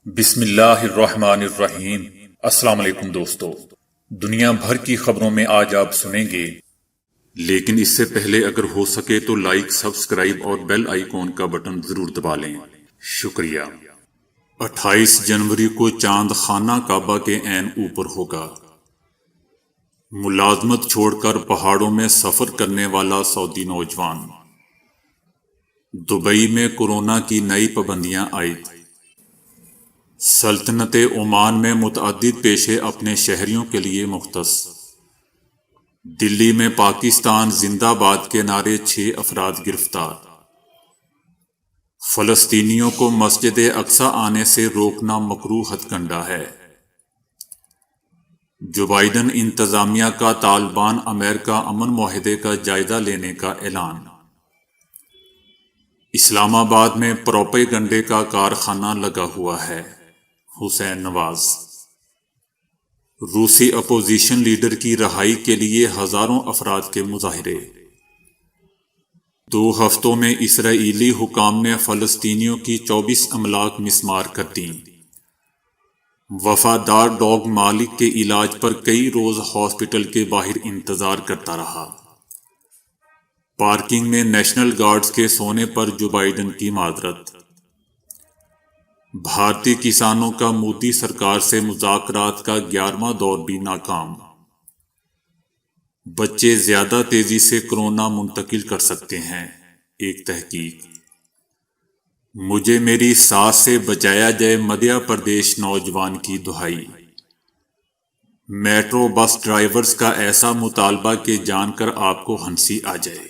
بسم اللہ الرحمن الرحیم۔ السلام علیکم دوستو، دنیا بھر کی خبروں میں آج آپ سنیں گے، لیکن اس سے پہلے اگر ہو سکے تو لائک، سبسکرائب اور بیل آئیکن کا بٹن ضرور دبا لیں، شکریہ۔ 28 جنوری کو چاند خانہ کعبہ کے عین اوپر ہوگا۔ ملازمت چھوڑ کر پہاڑوں میں سفر کرنے والا سعودی نوجوان۔ دبئی میں کورونا کی نئی پابندیاں عائد۔ سلطنت عمان میں متعدد پیشے اپنے شہریوں کے لیے مختص۔ دلی میں پاکستان زندہ باد کے نعرے 6 افراد گرفتار۔ فلسطینیوں کو مسجد اقصی آنے سے روکنا مکروہ ہتھ کنڈہ ہے۔ جو بائیڈن انتظامیہ کا طالبان امریکہ امن معاہدے کا جائزہ لینے کا اعلان۔ اسلام آباد میں پروپیگنڈے کا کارخانہ لگا ہوا ہے، حسین نواز۔ روسی اپوزیشن لیڈر کی رہائی کے لیے ہزاروں افراد کے مظاہرے۔ 2 ہفتوں میں اسرائیلی حکام نے فلسطینیوں کی 24 املاک مسمار کر دیں۔ وفادار ڈاگ مالک کے علاج پر کئی روز ہاسپٹل کے باہر انتظار کرتا رہا۔ پارکنگ میں نیشنل گارڈز کے سونے پر جو بائیڈن کی معذرت۔ بھارتی کسانوں کا مودی سرکار سے مذاکرات کا 11واں دور بھی ناکام۔ بچے زیادہ تیزی سے کورونا منتقل کر سکتے ہیں، ایک تحقیق۔ مجھے میری ساس سے بچایا جائے، مدھیہ پردیش نوجوان کی دہائی۔ میٹرو بس ڈرائیورز کا ایسا مطالبہ کہ جان کر آپ کو ہنسی آ جائے۔